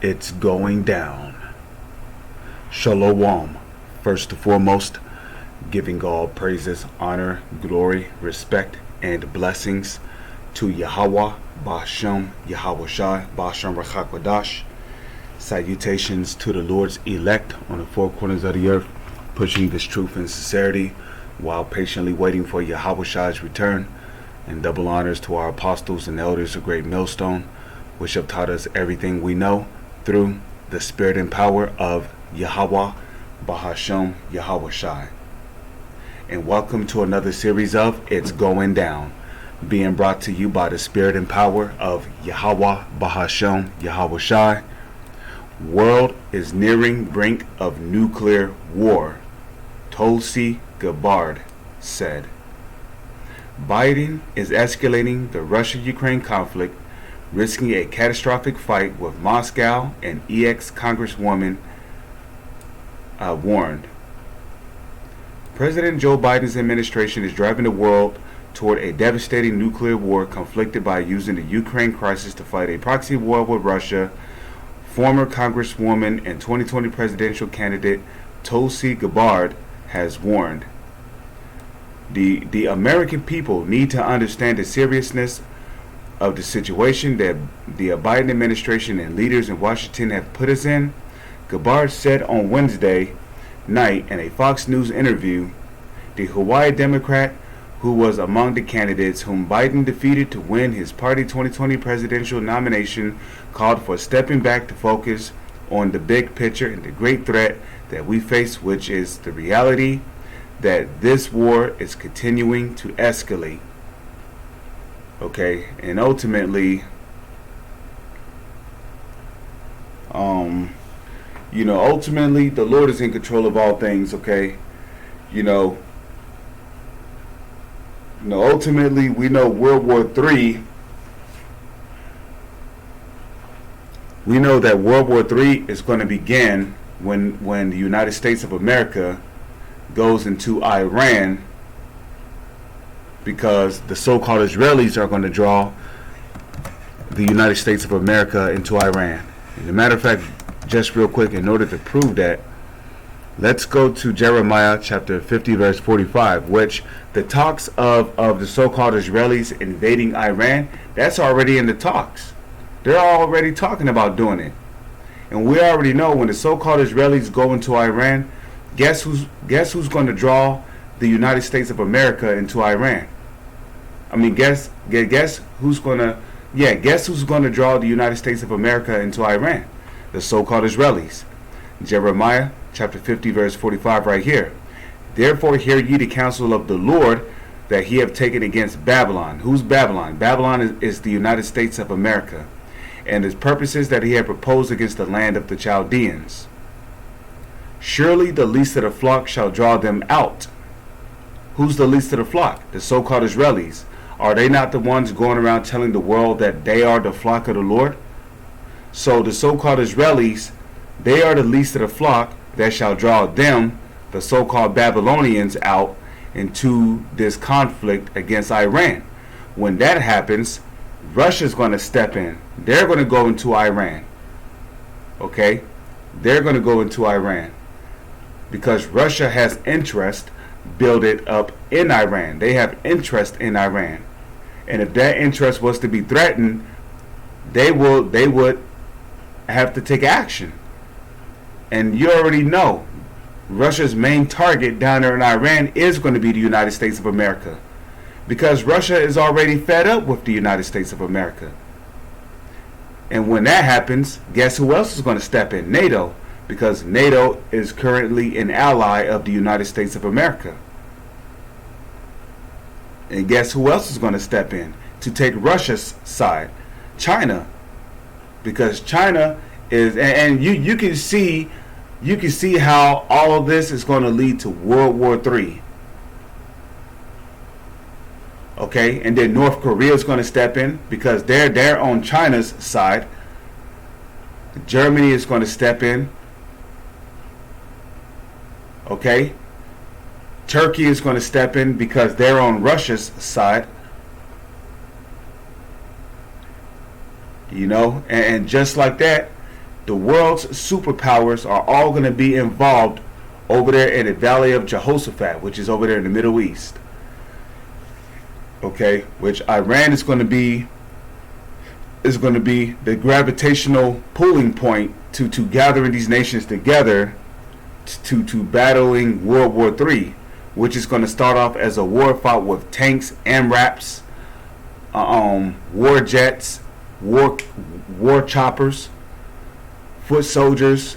It's going down. Shalom. First and foremost, giving all praises, honor, glory, respect, and blessings to Yahweh, Ba'ashem, Yahweh Shai, Ba'ashem Rachakwadash. Salutations to the Lord's elect on the four corners of the earth, pushing this truth and sincerity while patiently waiting for Yahweh Shai's return. And double honors to our apostles and elders of Great Millstone, which have taught us everything we know through the spirit and power of Yahweh, Ba'ashem, Yahweh Shai. And welcome to another series of It's Going Down, being brought to you by the spirit and power of Yahweh, Ba'ashem, Yahweh Shai. World is nearing brink of nuclear war, Tulsi Gabbard said. Biden is escalating the Russia-Ukraine conflict, risking a catastrophic fight with Moscow, and ex-Congresswoman warned. President Joe Biden's administration is driving the world toward a devastating nuclear war conflicted by using the Ukraine crisis to fight a proxy war with Russia. Former Congresswoman and 2020 presidential candidate Tulsi Gabbard has warned. The American people need to understand the seriousness of the situation that the Biden administration and leaders in Washington have put us in, Gabbard said on Wednesday night in a Fox News interview. The Hawaii Democrat, who was among the candidates whom Biden defeated to win his party 2020 presidential nomination, called for stepping back to focus on the big picture and the great threat that we face, which is the reality that this war is continuing to escalate. Okay, and ultimately, ultimately the Lord is in control of all things. Okay, ultimately we know World War III. We know that World War III is going to begin when the United States of America goes into Iran, because the so-called Israelis are going to draw the United States of America into Iran. As a matter of fact, just real quick, in order to prove that, let's go to Jeremiah chapter 50 verse 45, which the talks of the so-called Israelis invading Iran, that's already in the talks. They're already talking about doing it. And we already know when the so-called Israelis go into Iran, guess who's going to draw the United States of America into Iran? I mean, guess who's going to draw the United States of America into Iran? The so-called Israelis. Jeremiah chapter 50 verse 45 right here. Therefore hear ye the counsel of the Lord that he have taken against Babylon. Who's Babylon? Babylon is the United States of America, and his purposes that he had proposed against the land of the Chaldeans. Surely the least of the flock shall draw them out. Who's the least of the flock? The so-called Israelis. Are they not the ones going around telling the world that they are the flock of the Lord? So the so-called Israelis, they are the least of the flock that shall draw them, the so-called Babylonians, out into this conflict against Iran. When that happens, Russia's going to step in. They're going to go into Iran. Okay? They're going to go into Iran, because Russia has interest build it up in Iran. They have interest in Iran. And if that interest was to be threatened, they would have to take action. And you already know Russia's main target down there in Iran is going to be the United States of America, because Russia is already fed up with the United States of America. And when that happens, guess who else is going to step in? NATO. Because NATO is currently an ally of the United States of America. And guess who else is going to step in to take Russia's side? China. Because China is, and you can see how all of this is going to lead to World War III. Okay, and then North Korea is going to step in because they're on China's side. Germany is going to step in. Okay, Turkey is going to step in because they're on Russia's side. And just like that, the world's superpowers are all going to be involved over there in the Valley of Jehoshaphat, which is over there in the Middle East. Okay, which Iran is going to be the gravitational pulling point to gathering these nations together to battling World War III, which is going to start off as a war fought with tanks, AMRAPs, war jets, war choppers, foot soldiers,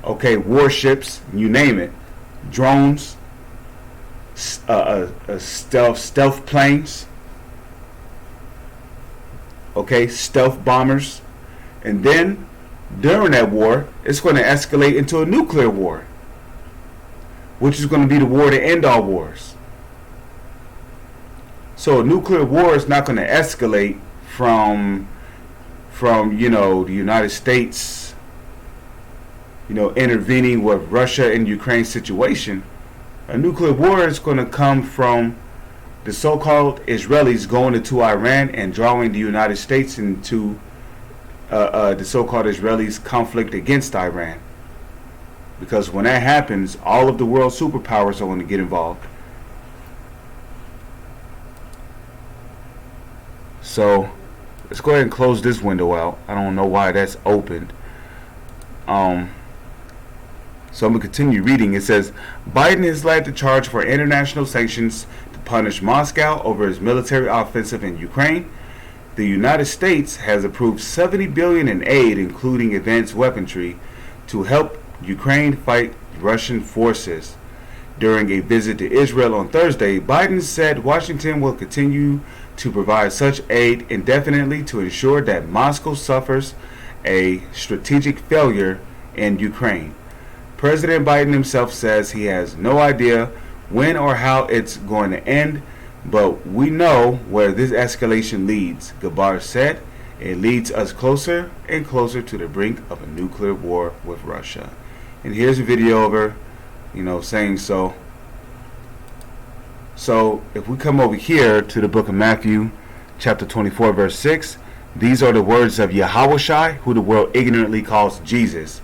okay, warships, you name it, drones, stealth planes, okay, stealth bombers, and then during that war, it's going to escalate into a nuclear war, which is going to be the war to end all wars. So a nuclear war is not going to escalate from the United States, intervening with Russia and Ukraine situation. A nuclear war is going to come from the so-called Israelis going into Iran and drawing the United States into the so-called Israelis' conflict against Iran. Because when that happens, all of the world's superpowers are going to get involved. So let's go ahead and close this window out. I don't know why that's opened. So I'm going to continue reading. It says, Biden has led the charge for international sanctions to punish Moscow over its military offensive in Ukraine. The United States has approved $70 billion in aid, including advanced weaponry, to help Ukraine fight Russian forces. During a visit to Israel on Thursday, Biden said Washington will continue to provide such aid indefinitely to ensure that Moscow suffers a strategic failure in Ukraine. President Biden himself says he has no idea when or how it's going to end, but we know where this escalation leads. Gabar said it leads us closer and closer to the brink of a nuclear war with Russia. And here's a video of her, saying so. So if we come over here to the book of Matthew, chapter 24, verse 6, these are the words of Yahushua, who the world ignorantly calls Jesus.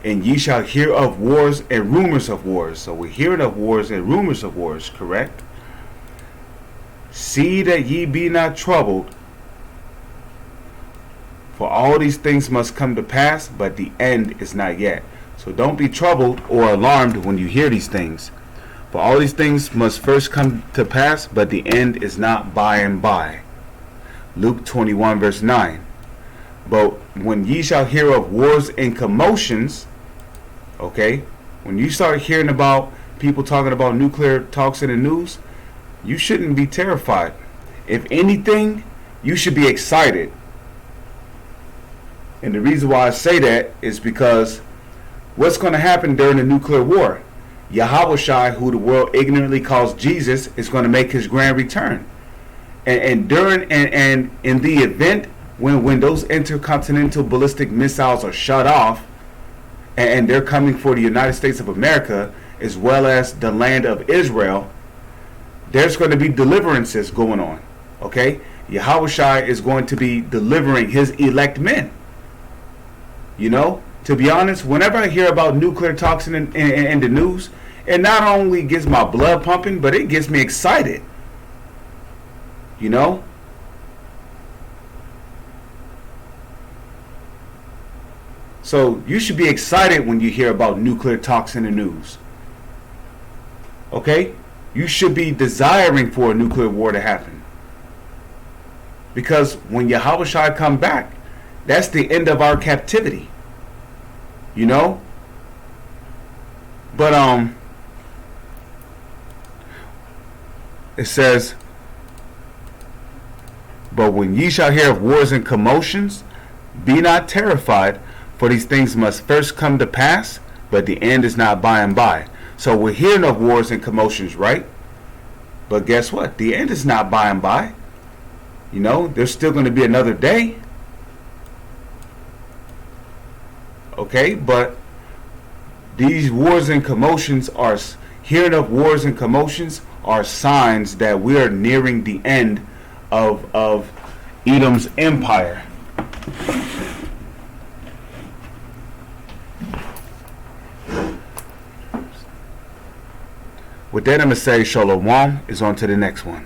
And ye shall hear of wars and rumors of wars. So we're hearing of wars and rumors of wars, correct? See that ye be not troubled, for all these things must come to pass, but the end is not yet. So don't be troubled or alarmed when you hear these things. For all these things must first come to pass, but the end is not by and by. Luke 21 verse 9. But when ye shall hear of wars and commotions, okay, when you start hearing about people talking about nuclear talks in the news, you shouldn't be terrified. If anything, you should be excited. And the reason why I say that is because what's going to happen during the nuclear war? Yahushua, who the world ignorantly calls Jesus, is going to make his grand return. And in the event when those intercontinental ballistic missiles are shut off, and they're coming for the United States of America as well as the land of Israel, there's going to be deliverances going on. Okay? Yahushua is going to be delivering his elect men. To be honest, whenever I hear about nuclear talks in the news, it not only gets my blood pumping, but it gets me excited. So you should be excited when you hear about nuclear talks in the news. Okay? You should be desiring for a nuclear war to happen. Because when Yahushua come back, that's the end of our captivity. But it says, but when ye shall hear of wars and commotions, be not terrified, for these things must first come to pass, but the end is not by and by. So we're hearing of wars and commotions, right? But guess what? The end is not by and by. There's still going to be another day. Okay, but these wars and commotions are, hearing of wars and commotions are signs that we are nearing the end of Edom's empire. With that, I'm going to say Shalom is on to the next one.